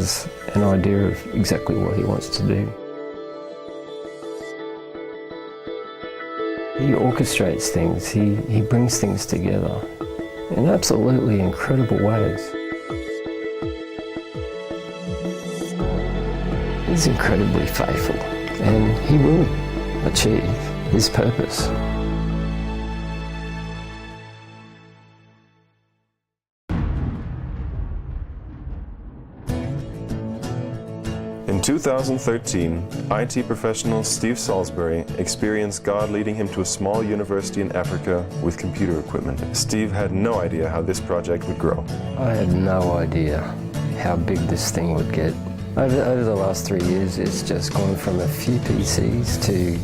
has an idea of exactly what he wants to do. He orchestrates things, he brings things together in absolutely incredible ways. He's incredibly faithful, and he will achieve his purpose. In 2013, IT professional Steve Salisbury experienced God leading him to a small university in Africa with computer equipment. Steve had no idea how this project would grow. I had no idea how big this thing would get. Over the last 3 years, it's just gone from a few PCs to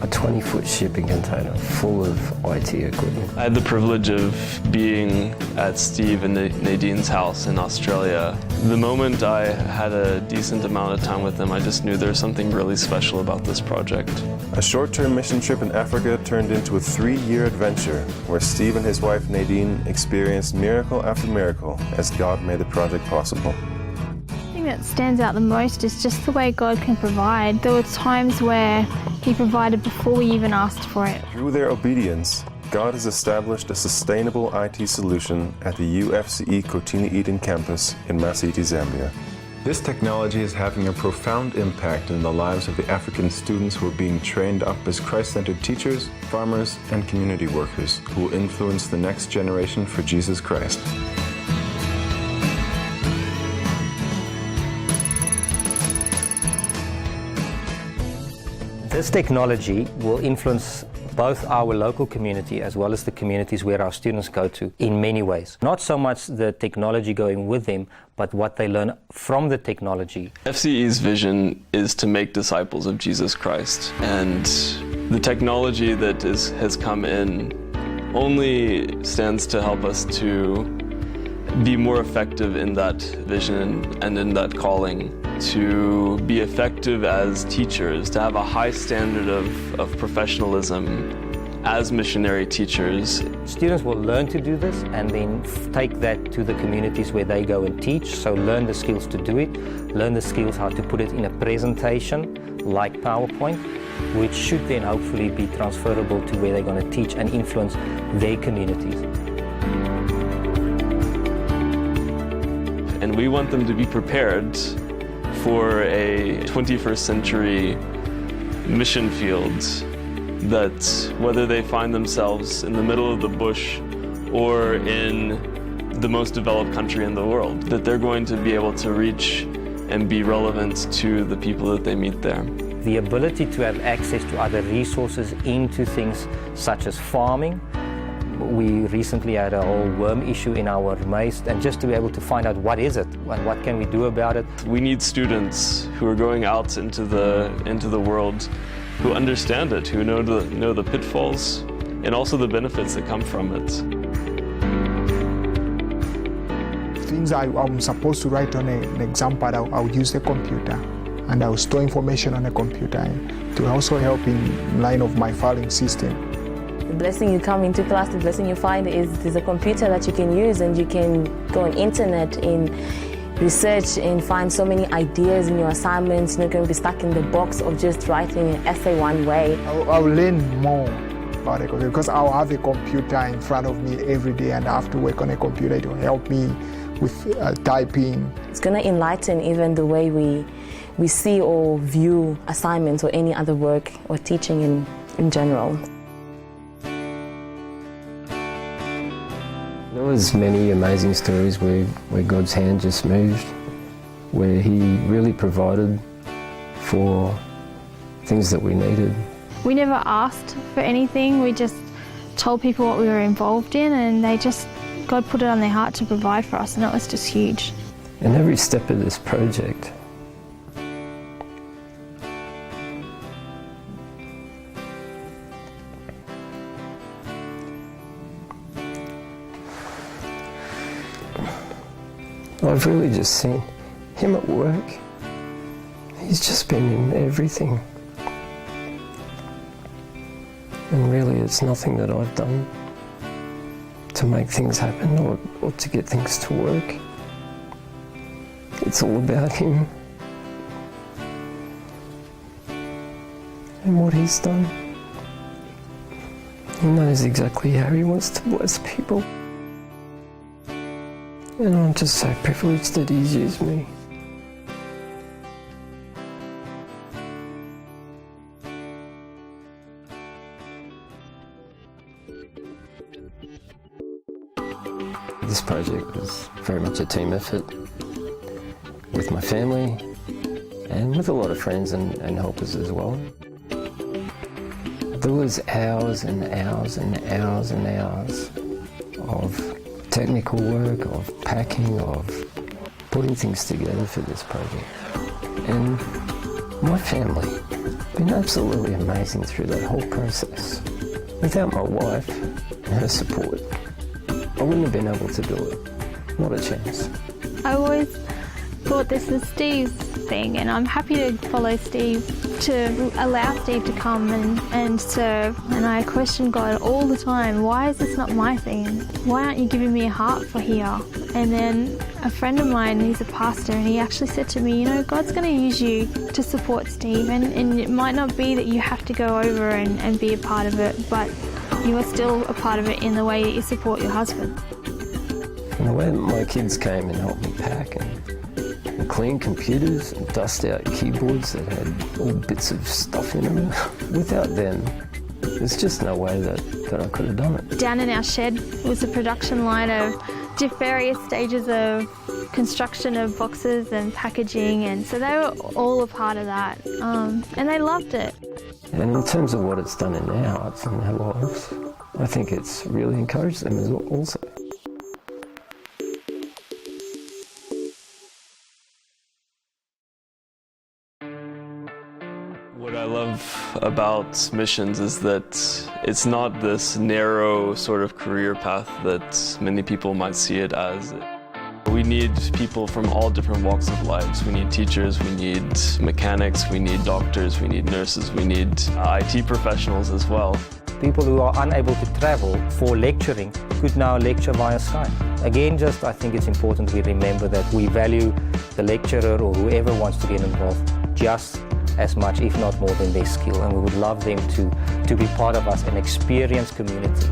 a 20-foot shipping container full of IT equipment. I had the privilege of being at Steve and Nadine's house in Australia. The moment I had a decent amount of time with them, I just knew there was something really special about this project. A short-term mission trip in Africa turned into a 3-year adventure where Steve and his wife Nadine experienced miracle after miracle as God made the project possible. That stands out the most is just the way God can provide. There were times where He provided before we even asked for it. Through their obedience, God has established a sustainable IT solution at the UFCE Kotini Eden campus in Masiti, Zambia. This technology is having a profound impact in the lives of the African students who are being trained up as Christ-centered teachers, farmers, and community workers who will influence the next generation for Jesus Christ. This technology will influence both our local community as well as the communities where our students go to in many ways. Not so much the technology going with them, but what they learn from the technology. FCE's vision is to make disciples of Jesus Christ, and the technology that has come in only stands to help us to be more effective in that vision and in that calling, to be effective as teachers, to have a high standard of professionalism as missionary teachers. Students will learn to do this and then take that to the communities where they go and teach, so learn the skills to do it, learn the skills how to put it in a presentation like PowerPoint, which should then hopefully be transferable to where they're going to teach and influence their communities. And we want them to be prepared for a 21st century mission field, that whether they find themselves in the middle of the bush or in the most developed country in the world, that they're going to be able to reach and be relevant to the people that they meet there. The ability to have access to other resources into things such as farming. We recently had a whole worm issue in our maize, and just to be able to find out what is it and what can we do about it. We need students who are going out into the world who understand it, who know the pitfalls and also the benefits that come from it. Things I'm supposed to write on an exam pad, I'll use the computer and I'll store information on the computer to also help in line of my filing system. The blessing you come into class, the blessing you find is there's a computer that you can use, and you can go on internet and research and find so many ideas in your assignments. You're not going to be stuck in the box of just writing an essay one way. I'll learn more about it because I'll have a computer in front of me every day and I have to work on a computer to help me with typing. It's going to enlighten even the way we see or view assignments or any other work or teaching in general. There was many amazing stories where God's hand just moved, where He really provided for things that we needed. We never asked for anything, we just told people what we were involved in, and God put it on their heart to provide for us, and it was just huge. And every step of this project, I've really just seen Him at work. He's just been in everything. And really it's nothing that I've done to make things happen or to get things to work. It's all about him and what he's done. He knows exactly how he wants to bless people. And I'm just so privileged that he's used me. This project was very much a team effort with my family and with a lot of friends and helpers as well. There was hours and hours and hours and hours of technical work, of packing, of putting things together for this project. And my family have been absolutely amazing through that whole process. Without my wife and her support, I wouldn't have been able to do it. Not a chance. I always thought this was Steve's thing, and I'm happy to follow Steve, to allow Steve to come and serve. And I question God all the time, why is this not my thing? Why aren't you giving me a heart for here? And then a friend of mine, he's a pastor, and he actually said to me, you know, God's going to use you to support Steve, and it might not be that you have to go over and be a part of it, but you are still a part of it in the way that you support your husband. And the way that my kids came and helped me pack and clean computers and dust out keyboards that had all bits of stuff in them, without them, there's just no way that I could have done it. Down in our shed was a production line of various stages of construction of boxes and packaging, and so they were all a part of that, and they loved it. And in terms of what it's done in their hearts and their lives, I think it's really encouraged them as well also. What I love about missions is that it's not this narrow sort of career path that many people might see it as. We need people from all different walks of lives. We need teachers, we need mechanics, we need doctors, we need nurses, we need IT professionals as well. People who are unable to travel for lecturing could now lecture via Skype. Again, I think it's important we remember that we value the lecturer or whoever wants to get involved just as much, if not more, than their skill, and we would love them to be part of us, an experienced community.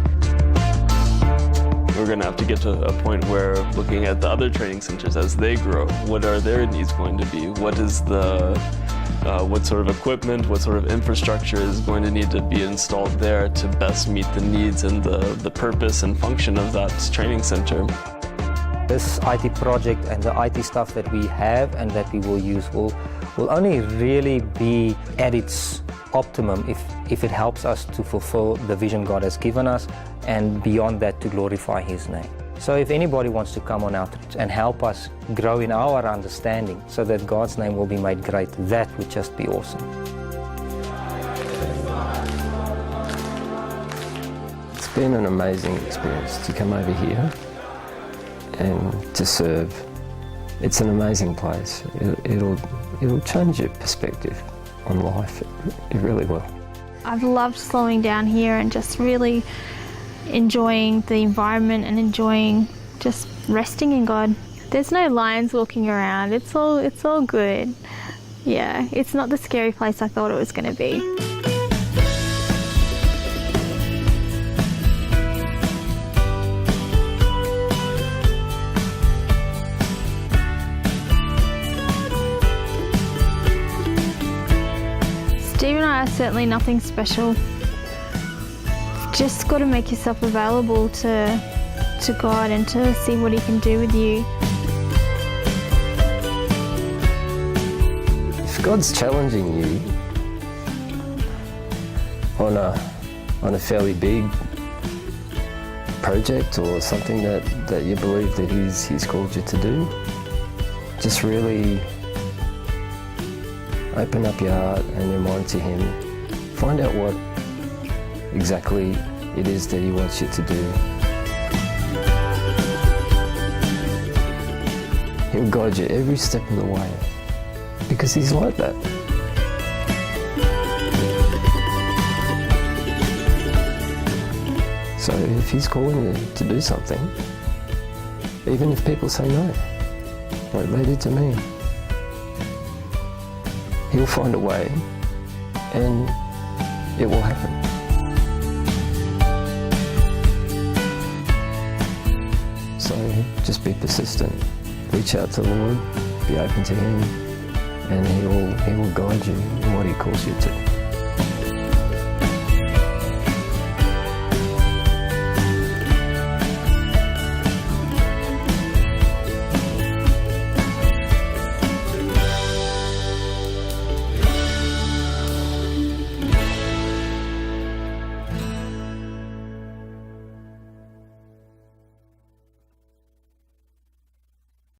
We're going to have to get to a point where looking at the other training centers as they grow, what are their needs going to be? What is what sort of equipment, what sort of infrastructure is going to need to be installed there to best meet the needs and the purpose and function of that training center? This IT project and the IT stuff that we have and that we will use will only really be at its optimum if it helps us to fulfill the vision God has given us, and beyond that to glorify His name. So if anybody wants to come on out and help us grow in our understanding so that God's name will be made great, that would just be awesome. It's been an amazing experience to come over here and to serve. It's an amazing place. It'll change your perspective on life. It really will. I've loved slowing down here and just really enjoying the environment and enjoying just resting in God. There's no lions walking around. It's all good. Yeah, it's not the scary place I thought it was going to be. Steve and I are certainly nothing special. Just got to make yourself available to God and to see what He can do with you. If God's challenging you on a fairly big project or something that you believe that He's called you to do, just really open up your heart and your mind to Him. Find out what exactly it is that He wants you to do. He'll guide you every step of the way because He's like that. So if He's calling you to do something, even if people say no, like they did to me, you'll find a way and it will happen. So just be persistent, reach out to the Lord, be open to Him, and He will guide you in what He calls you to.